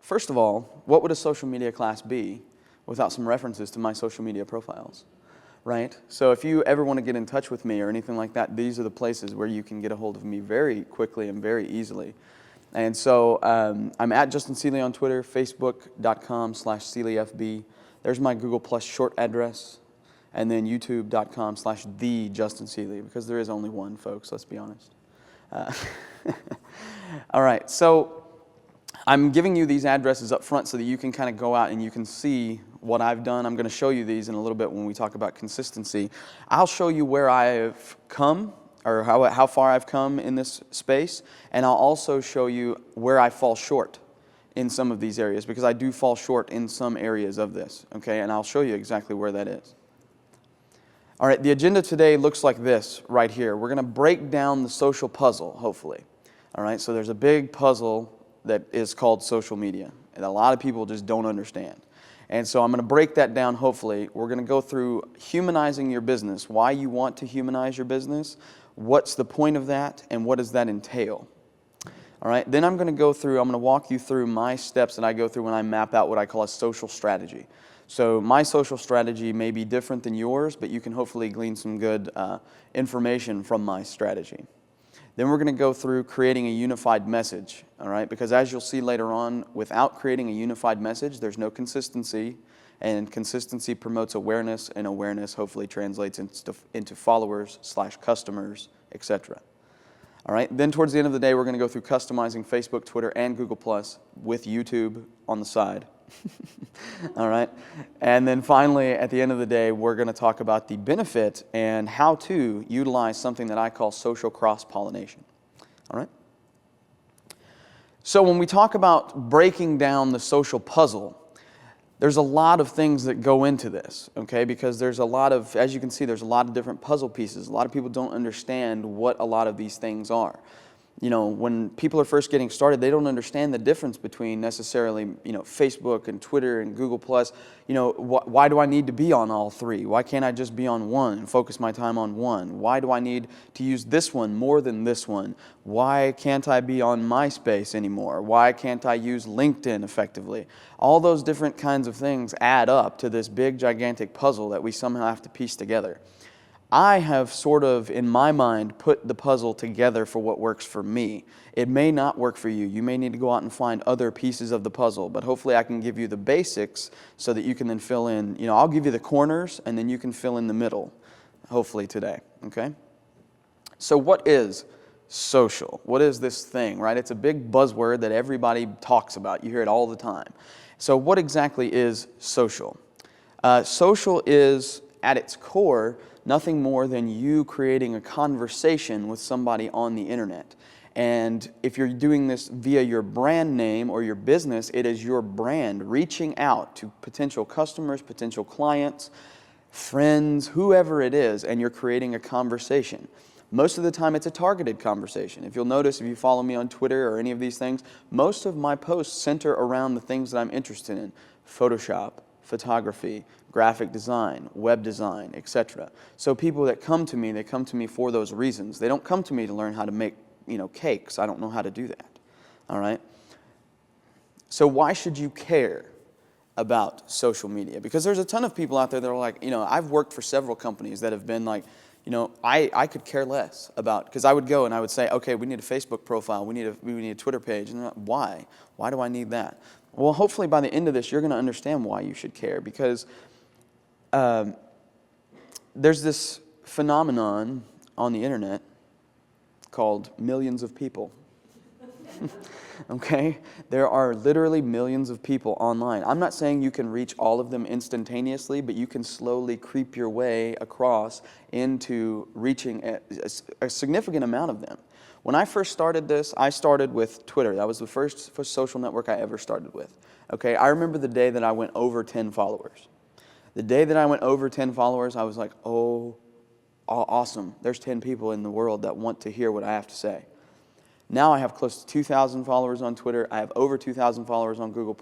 First of all, what would a social media class be without some references to my social media profiles, right? So if you ever want to get in touch with me or anything like that, these are the places where you can get a hold of me very quickly and very easily. And so I'm at Justin Seeley on Twitter, facebook.com/SeeleyFB. There's my Google Plus short address, and then youtube.com/TheJustinSeeley, because there is only one, folks, let's be honest. All right, so I'm giving you these addresses up front so that you can kind of go out and you can see what I've done. I'm going to show you these in a little bit when we talk about consistency. I'll show you where I've come, or how far I've come in this space, and I'll also show you where I fall short in some of these areas, because I do fall short in some areas of this, okay? And I'll show you exactly where that is. All right, the agenda today looks like this right here. We're going to break down the social puzzle, hopefully. All right, so there's a big puzzle that is called social media, and a lot of people just don't understand. And so I'm going to break that down, hopefully. We're going to go through humanizing your business, why you want to humanize your business, what's the point of that, and what does that entail. All right, then I'm going to walk you through my steps that I go through when I map out what I call a social strategy. So my social strategy may be different than yours, but you can hopefully glean some good information from my strategy. Then we're going to go through creating a unified message, all right? Because as you'll see later on, without creating a unified message, there's no consistency, and consistency promotes awareness, and awareness hopefully translates into followers/customers, etc. All right, then towards the end of the day, we're going to go through customizing Facebook, Twitter, and Google Plus with YouTube on the side. All right, and then finally, at the end of the day, we're going to talk about the benefit and how to utilize something that I call social cross-pollination. All right? So when we talk about breaking down the social puzzle, there's a lot of things that go into this, okay? Because there's a lot of, as you can see, there's a lot of different puzzle pieces. A lot of people don't understand what a lot of these things are. You know, when people are first getting started, they don't understand the difference between necessarily, Facebook and Twitter and Google Plus. Why do I need to be on all three? Why can't I just be on one and focus my time on one? Why do I need to use this one more than this one? Why can't I be on MySpace anymore? Why can't I use LinkedIn effectively? All those different kinds of things add up to this big, gigantic puzzle that we somehow have to piece together. I have sort of, in my mind, put the puzzle together for what works for me. It may not work for you. You may need to go out and find other pieces of the puzzle, but hopefully I can give you the basics so that you can then fill in. I'll give you the corners, and then you can fill in the middle, hopefully today, okay? So what is social? What is this thing, right? It's a big buzzword that everybody talks about. You hear it all the time. So what exactly is social? Social is, at its core, nothing more than you creating a conversation with somebody on the internet. And if you're doing this via your brand name or your business, it is your brand reaching out to potential customers, potential clients, friends, whoever it is, and you're creating a conversation. Most of the time it's a targeted conversation. If you'll notice, if you follow me on Twitter or any of these things, most of my posts center around the things that I'm interested in. Photoshop, photography, graphic design, web design, etc. So people that come to me, they come to me for those reasons. They don't come to me to learn how to make, cakes. I don't know how to do that. All right? So why should you care about social media? Because there's a ton of people out there that are like, I've worked for several companies that have been like, I could care less about, because I would go and I would say, okay, we need a Facebook profile, we need a Twitter page, and like, why? Why do I need that? Well, hopefully by the end of this, you're going to understand why you should care, because there's this phenomenon on the internet called millions of people. Okay? There are literally millions of people online. I'm not saying you can reach all of them instantaneously, but you can slowly creep your way across into reaching a significant amount of them. When I first started this, I started with Twitter. That was the first social network I ever started with. Okay? I remember the day that I went over 10 followers. The day that I went over 10 followers, I was like, oh, awesome. There's 10 people in the world that want to hear what I have to say. Now I have close to 2,000 followers on Twitter. I have over 2,000 followers on Google+.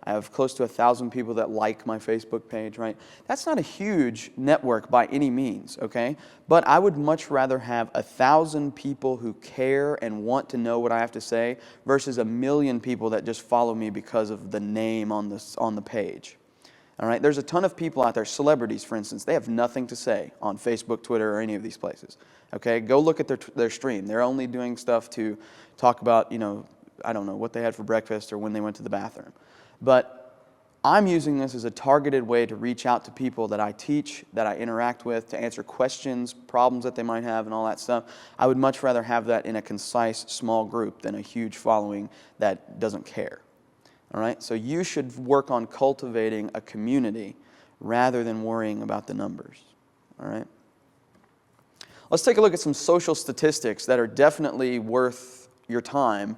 I have close to 1,000 people that like my Facebook page, right? That's not a huge network by any means, okay? But I would much rather have 1,000 people who care and want to know what I have to say versus 1 million people that just follow me because of the name on the page. All right, there's a ton of people out there, celebrities for instance, they have nothing to say on Facebook, Twitter, or any of these places. Okay, go look at their stream. They're only doing stuff to talk about, I don't know, what they had for breakfast or when they went to the bathroom. But I'm using this as a targeted way to reach out to people that I teach, that I interact with, to answer questions, problems that they might have, and all that stuff. I would much rather have that in a concise, small group than a huge following that doesn't care. All right, so you should work on cultivating a community rather than worrying about the numbers. All right. Let's take a look at some social statistics that are definitely worth your time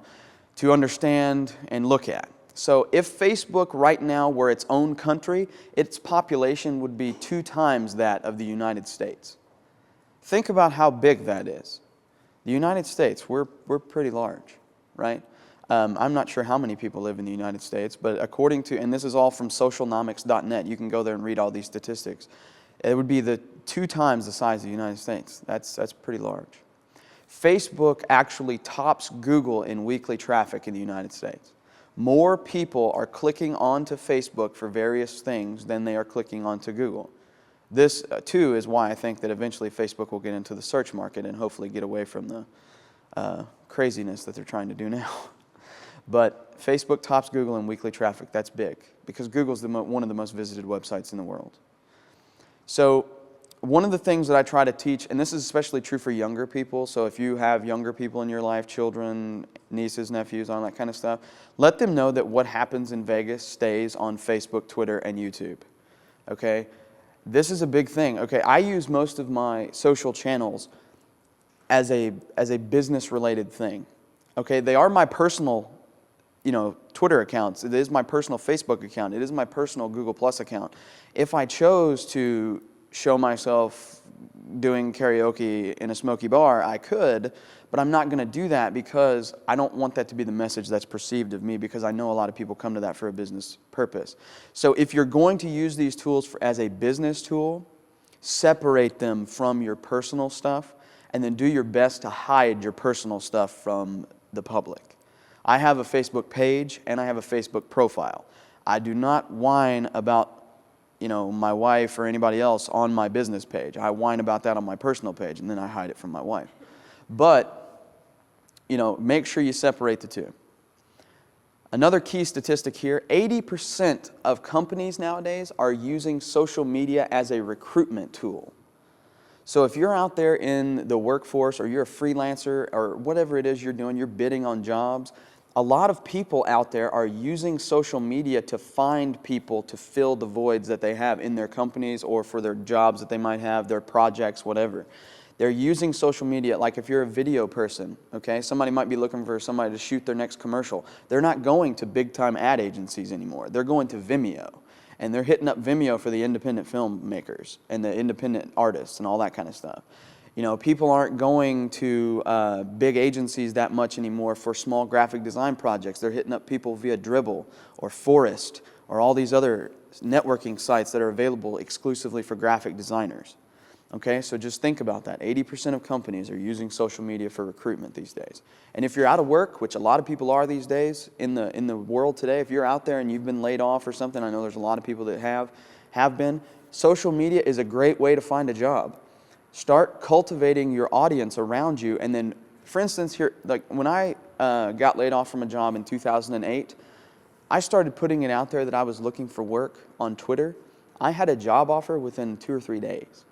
to understand and look at. So if Facebook right now were its own country, its population would be 2 times that of the United States. Think about how big that is. The United States, we're pretty large, right? I'm not sure how many people live in the United States, but according to, and this is all from socialnomics.net, you can go there and read all these statistics. It would be the 2 times the size of the United States. That's pretty large. Facebook actually tops Google in weekly traffic in the United States. More people are clicking onto Facebook for various things than they are clicking onto Google. This, too, is why I think that eventually Facebook will get into the search market and hopefully get away from the craziness that they're trying to do now. But Facebook tops Google in weekly traffic. That's big because Google's one of the most visited websites in the world. So one of the things that I try to teach, and this is especially true for younger people, so if you have younger people in your life, children, nieces, nephews, all that kind of stuff, let them know that what happens in Vegas stays on Facebook, Twitter, and YouTube. Okay? This is a big thing. Okay, I use most of my social channels as a business-related thing. Okay, they are my personal Twitter accounts. It is my personal Facebook account. It is my personal Google Plus account. If I chose to show myself doing karaoke in a smoky bar, I could, but I'm not going to do that because I don't want that to be the message that's perceived of me because I know a lot of people come to that for a business purpose. So if you're going to use these tools as a business tool, separate them from your personal stuff and then do your best to hide your personal stuff from the public. I have a Facebook page and I have a Facebook profile. I do not whine about, my wife or anybody else on my business page. I whine about that on my personal page and then I hide it from my wife. But, make sure you separate the two. Another key statistic here, 80% of companies nowadays are using social media as a recruitment tool. So if you're out there in the workforce or you're a freelancer or whatever it is you're doing, you're bidding on jobs, a lot of people out there are using social media to find people to fill the voids that they have in their companies or for their jobs that they might have, their projects, whatever. They're using social media, like if you're a video person, okay, somebody might be looking for somebody to shoot their next commercial. They're not going to big-time ad agencies anymore. They're going to Vimeo. And they're hitting up Vimeo for the independent filmmakers and the independent artists and all that kind of stuff. People aren't going to big agencies that much anymore for small graphic design projects. They're hitting up people via Dribbble or Forest or all these other networking sites that are available exclusively for graphic designers. Okay, so just think about that. 80% of companies are using social media for recruitment these days. And if you're out of work, which a lot of people are these days in the world today, if you're out there and you've been laid off or something, I know there's a lot of people that have been, social media is a great way to find a job. Start cultivating your audience around you, and then, for instance, here, like when I got laid off from a job in 2008, I started putting it out there that I was looking for work on Twitter. I had a job offer within 2 or 3 days.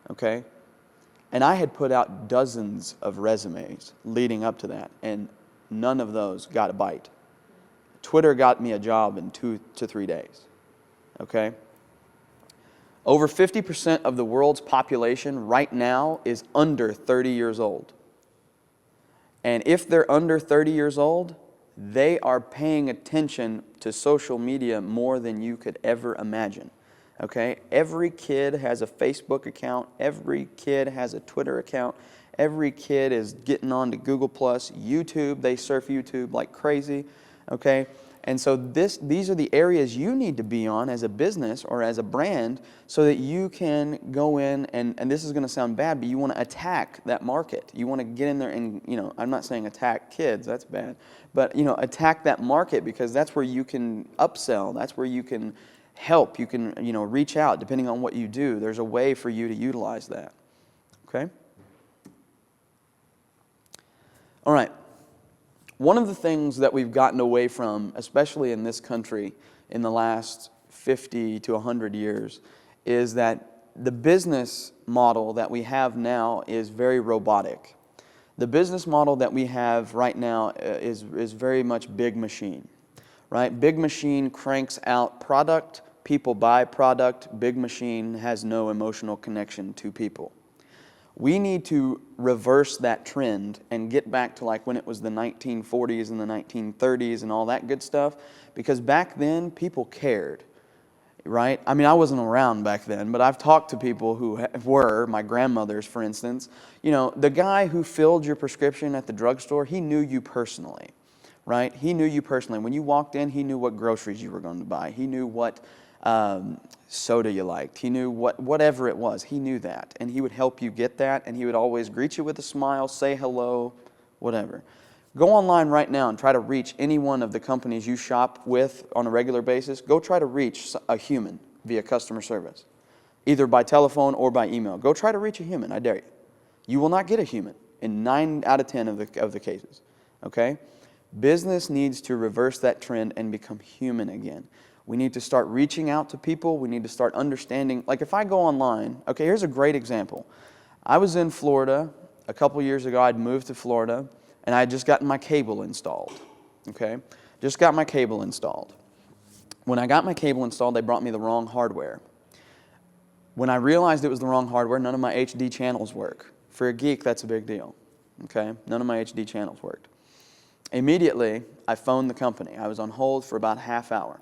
Okay? And I had put out dozens of resumes leading up to that, and none of those got a bite. Twitter got me a job in 2 to 3 days. Okay? Over 50% of the world's population right now is under 30 years old. And if they're under 30 years old, they are paying attention to social media more than you could ever imagine. Okay? Every kid has a Facebook account. Every kid has a Twitter account. Every kid is getting on to Google+, YouTube. They surf YouTube like crazy, okay? And so these are the areas you need to be on as a business or as a brand so that you can go in and this is going to sound bad, but you want to attack that market. You want to get in there and, I'm not saying attack kids, that's bad, but, attack that market because that's where you can upsell. That's where you can help. You can, reach out depending on what you do. There's a way for you to utilize that, okay? All right. One of the things that we've gotten away from, especially in this country in the last 50 to 100 years, is that the business model that we have now is very robotic. The business model that we have right now is very much big machine, right? Big machine cranks out product, people buy product, big machine has no emotional connection to people. We need to reverse that trend and get back to like when it was the 1940s and the 1930s and all that good stuff, because back then people cared, right? I mean, I wasn't around back then, but I've talked to people who were, my grandmothers, for instance. The guy who filled your prescription at the drugstore, he knew you personally, right? He knew you personally. When you walked in, he knew what groceries you were going to buy. He knew what soda you liked. He knew whatever it was. He knew that, and he would help you get that, and he would always greet you with a smile, say hello, whatever. Go online right now and try to reach any one of the companies you shop with on a regular basis. Go try to reach a human via customer service, either by telephone or by email. Go try to reach a human, I dare you. You will not get a human in 9 out of 10 of the cases, okay? Business needs to reverse that trend and become human again. We need to start reaching out to people. We need to start understanding. Like if I go online, okay, here's a great example. I was in Florida a couple years ago. I'd moved to Florida, and I had just gotten my cable installed, okay? Just got my cable installed. When I got my cable installed, they brought me the wrong hardware. When I realized it was the wrong hardware, none of my HD channels work. For a geek, that's a big deal, okay? None of my HD channels worked. Immediately, I phoned the company. I was on hold for about a half hour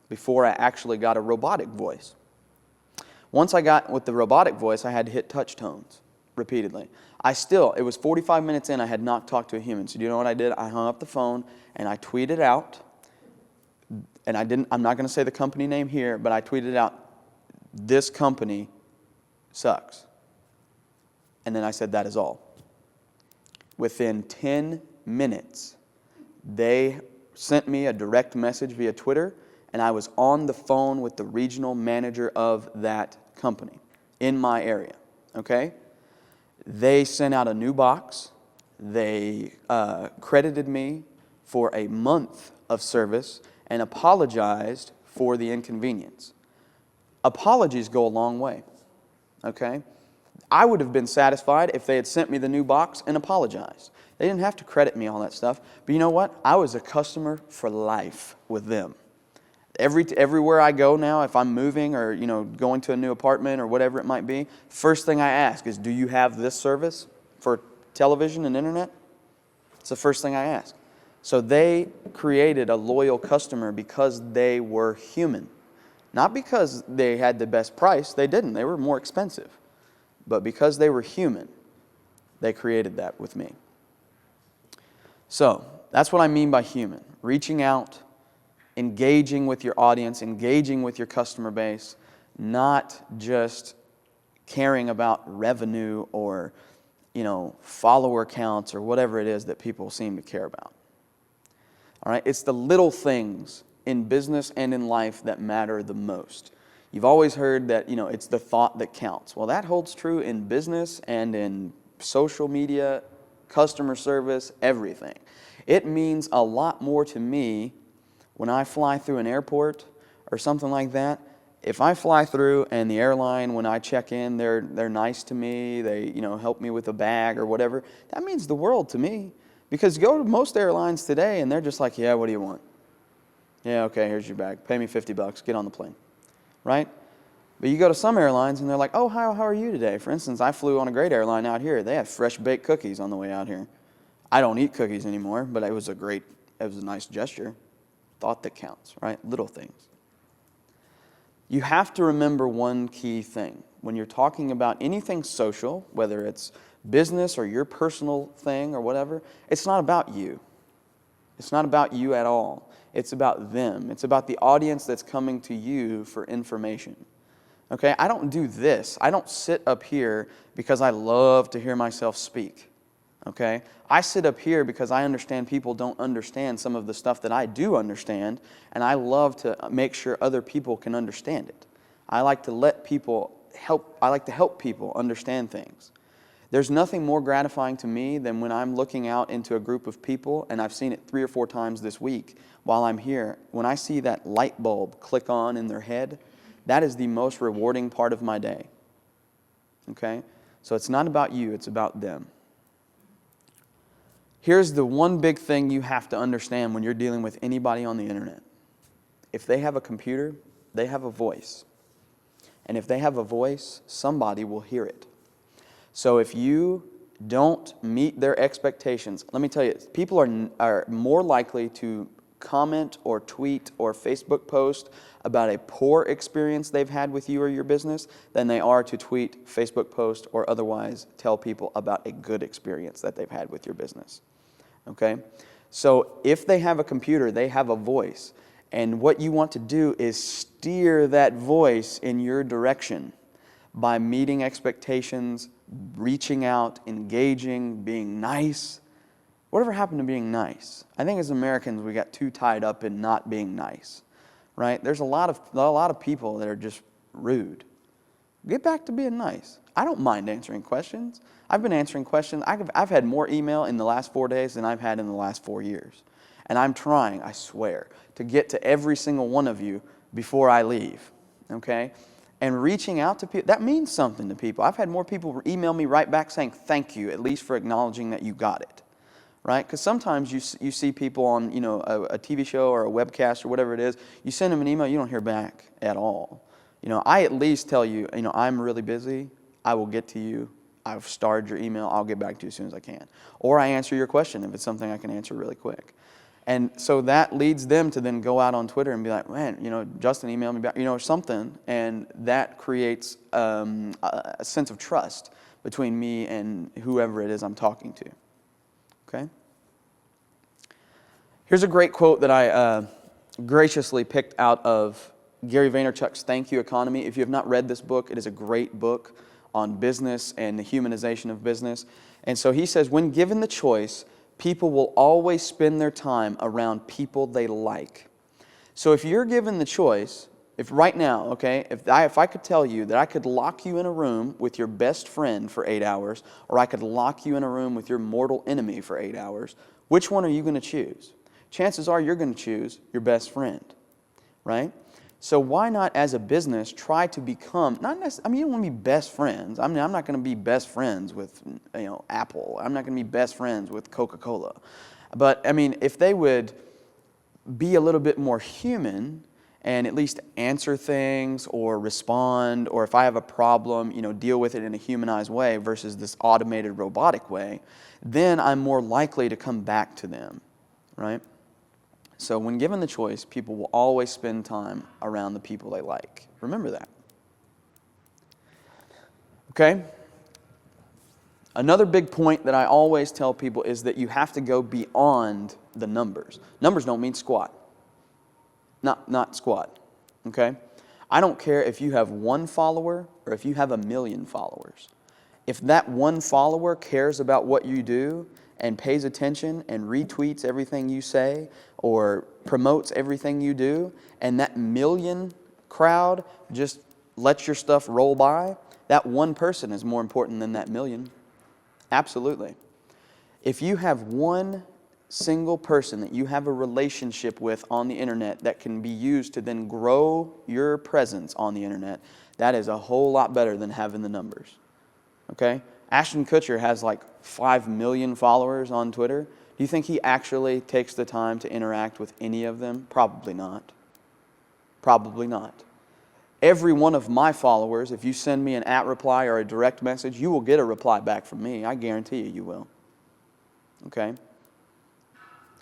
before I actually got a robotic voice. Once I got with the robotic voice, I had to hit touch tones repeatedly. It was 45 minutes in, I had not talked to a human. So do you know what I did? I hung up the phone and I tweeted out, and I'm not going to say the company name here, but I tweeted out, "This company sucks." And then I said, "That is all." Within 10 minutes, they sent me a direct message via Twitter, and I was on the phone with the regional manager of that company in my area, okay? They sent out a new box. They credited me for a month of service and apologized for the inconvenience. Apologies go a long way, okay? I would have been satisfied if they had sent me the new box and apologized. They didn't have to credit me all that stuff. But you know what? I was a customer for life with them. Everywhere I go now, if I'm moving or going to a new apartment or whatever it might be, first thing I ask is, "Do you have this service for television and internet?" It's the first thing I ask. So they created a loyal customer because they were human. Not because they had the best price. They didn't. They were more expensive. But because they were human, they created that with me. So that's what I mean by human. Reaching out, engaging with your audience, engaging with your customer base, not just caring about revenue or, follower counts or whatever it is that people seem to care about. All right? It's the little things in business and in life that matter the most. You've always heard that, it's the thought that counts. Well, that holds true in business and in social media, customer service, everything. It means a lot more to me when I fly through an airport or something like that. If I fly through and the airline, when I check in, they're nice to me, they help me with a bag or whatever, that means the world to me. Because go to most airlines today and they're just like, "Yeah, what do you want?" "Yeah, okay, here's your bag. Pay me $50, get on the plane." Right? But you go to some airlines and they're like, "Oh, how are you today?" For instance, I flew on a great airline out here. They had fresh baked cookies on the way out here. I don't eat cookies anymore, but it was a nice gesture. Thought that counts, right? Little things. You have to remember one key thing. When you're talking about anything social, whether it's business or your personal thing or whatever, it's not about you. It's not about you at all. It's about them. It's about the audience that's coming to you for information. Okay, I don't do this. I don't sit up here because I love to hear myself speak. Okay, I sit up here because I understand people don't understand some of the stuff that I do understand, and I love to make sure other people can understand it. I like to let people help. I like to help people understand things. There's nothing more gratifying to me than when I'm looking out into a group of people, and I've seen it 3 or 4 times this week while I'm here. When I see that light bulb click on in their head, that is the most rewarding part of my day. Okay? So it's not about you, it's about them. Here's the one big thing you have to understand when you're dealing with anybody on the internet. If they have a computer, they have a voice. And if they have a voice, somebody will hear it. So if you don't meet their expectations, let me tell you, people are more likely to comment or tweet or Facebook post about a poor experience they've had with you or your business than they are to tweet, Facebook post, or otherwise tell people about a good experience that they've had with your business. Okay? So if they have a computer, they have a voice. And what you want to do is steer that voice in your direction by meeting expectations, reaching out, engaging, being nice. Whatever happened to being nice? I think as Americans, we got too tied up in not being nice, right? There's a lot of people that are just rude. Get back to being nice. I don't mind answering questions. I've been answering questions. I've had more email in the last 4 days than I've had in the last 4 years. And I'm trying, I swear, to get to every single one of you before I leave, okay? And reaching out to people, that means something to people. I've had more people email me right back saying thank you, at least for acknowledging that you got it, right? Because sometimes you see people on a TV show or a webcast or whatever it is, you send them an email, you don't hear back at all. I at least tell you, I'm really busy, I will get to you, I've starred your email, I'll get back to you as soon as I can. Or I answer your question if it's something I can answer really quick. And so that leads them to then go out on Twitter and be like, man, Justin emailed me back, or something. And that creates a sense of trust between me and whoever it is I'm talking to. Okay? Here's a great quote that I graciously picked out of Gary Vaynerchuk's Thank You Economy. If you have not read this book, it is a great book on business and the humanization of business. And so he says, when given the choice, people will always spend their time around people they like. So if you're given the choice, if right now, okay, if I could tell you that I could lock you in a room with your best friend for 8 hours, or I could lock you in a room with your mortal enemy for 8 hours, which one are you going to choose? Chances are you're going to choose your best friend, right? So why not, as a business, try to become, you don't want to be best friends. I'm not going to be best friends with, Apple. I'm not going to be best friends with Coca-Cola. But, if they would be a little bit more human and at least answer things or respond, or if I have a problem, deal with it in a humanized way versus this automated robotic way, then I'm more likely to come back to them, right? So when given the choice, people will always spend time around the people they like. Remember that. Okay? Another big point that I always tell people is that you have to go beyond the numbers. Numbers don't mean squat. Not squat. Okay? I don't care if you have 1 follower or if you have 1 million followers. If that 1 follower cares about what you do and pays attention and retweets everything you say or promotes everything you do, and that 1 million crowd just lets your stuff roll by, that 1 person is more important than that 1 million. Absolutely. If you have 1 single person that you have a relationship with on the internet that can be used to then grow your presence on the internet, that is a whole lot better than having the numbers. Okay? Ashton Kutcher has like 5 million followers on Twitter. Do you think he actually takes the time to interact with any of them? Probably not. Probably not. Every one of my followers, if you send me an @reply or a direct message, you will get a reply back from me. I guarantee you will. Okay?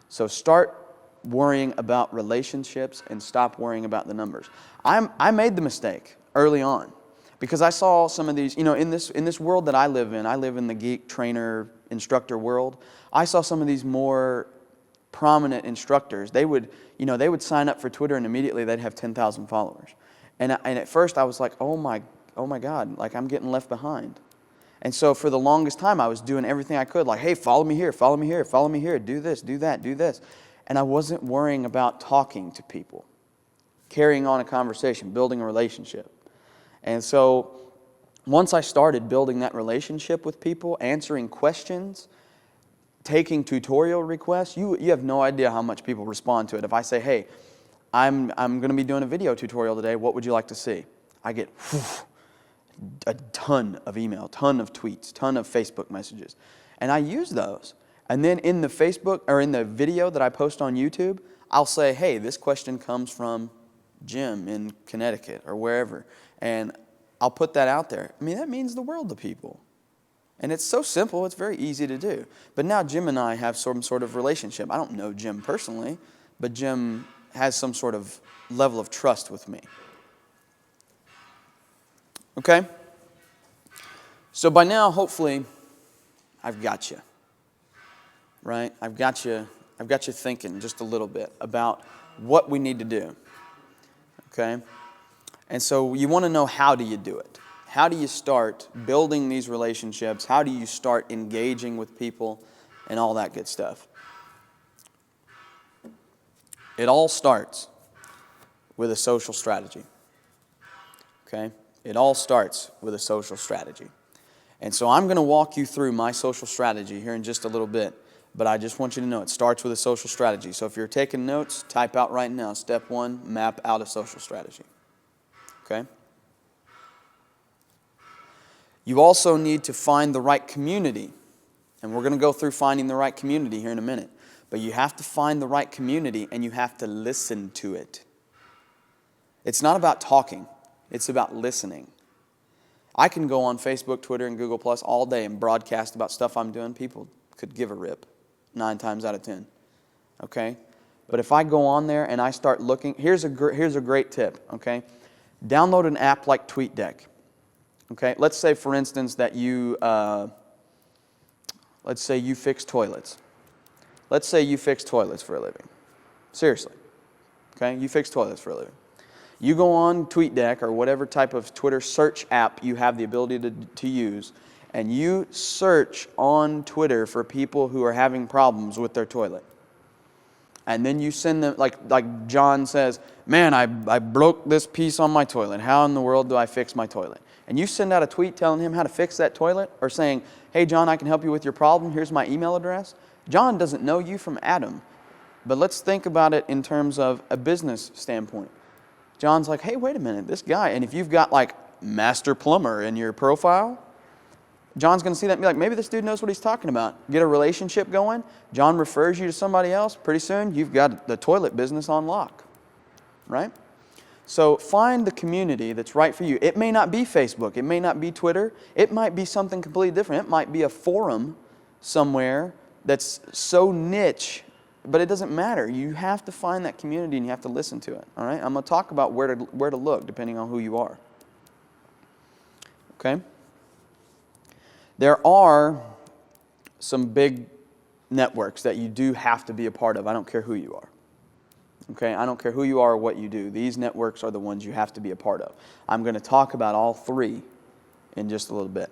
So start worrying about relationships and stop worrying about the numbers. I made the mistake early on Because I saw some of these, in this world that I live in the geek trainer instructor world. I saw some of these more prominent instructors. They would sign up for Twitter and immediately they'd have 10,000 followers. And at first I was like, oh my God, like I'm getting left behind. And so for the longest time I was doing everything I could, like, hey, follow me here, follow me here, follow me here, do this, do that, do this. And I wasn't worrying about talking to people, carrying on a conversation, building a relationship. And so once I started building that relationship with people, answering questions, taking tutorial requests, you have no idea how much people respond to it. If I say, hey, I'm going to be doing a video tutorial today, what would you like to see? I get a ton of email, ton of tweets, ton of Facebook messages. And I use those. And then in the Facebook or in the video that I post on YouTube, I'll say, hey, this question comes from Jim in Connecticut or wherever. And I'll put that out there. I mean, that means the world to people. And it's so simple, it's very easy to do. But now Jim and I have some sort of relationship. I don't know Jim personally, but Jim has some sort of level of trust with me. Okay? So by now, hopefully, I've got you. Right? I've got you thinking just a little bit about what we need to do. Okay? And so you want to know, how do you do it? How do you start building these relationships? How do you start engaging with people and all that good stuff? It all starts with a social strategy. Okay? It all starts with a social strategy. And so I'm going to walk you through my social strategy here in just a little bit. But I just want you to know it starts with a social strategy. So if you're taking notes, type out right now, step 1, map out a social strategy. Okay? You also need to find the right community. And we're going to go through finding the right community here in a minute. But you have to find the right community and you have to listen to it. It's not about talking. It's about listening. I can go on Facebook, Twitter, and Google Plus all day and broadcast about stuff I'm doing. People could give a rip 9 times out of 10. Okay? But if I go on there and I start looking, here's a great tip. Okay? Download an app like TweetDeck. Okay? Let's say, for instance, that let's say you fix toilets. Let's say you fix toilets for a living. Seriously. Okay? You fix toilets for a living. You go on TweetDeck or whatever type of Twitter search app you have the ability to use, and you search on Twitter for people who are having problems with their toilet. And then you send them, like John says, man, I broke this piece on my toilet. How in the world do I fix my toilet? And you send out a tweet telling him how to fix that toilet, or saying, hey, John, I can help you with your problem. Here's my email address. John doesn't know you from Adam. But let's think about it in terms of a business standpoint. John's like, hey, wait a minute, this guy. And if you've got like master plumber in your profile, John's going to see that and be like, maybe this dude knows what he's talking about. Get a relationship going. John refers you to somebody else. Pretty soon, you've got the toilet business on lock. Right? So find the community that's right for you. It may not be Facebook. It may not be Twitter. It might be something completely different. It might be a forum somewhere that's so niche, but it doesn't matter. You have to find that community and you have to listen to it. All right? I'm going to talk about where to look depending on who you are. Okay? There are some big networks that you do have to be a part of. I don't care who you are. Okay? I don't care who you are or what you do. These networks are the ones you have to be a part of. I'm going to talk about all 3 in just a little bit.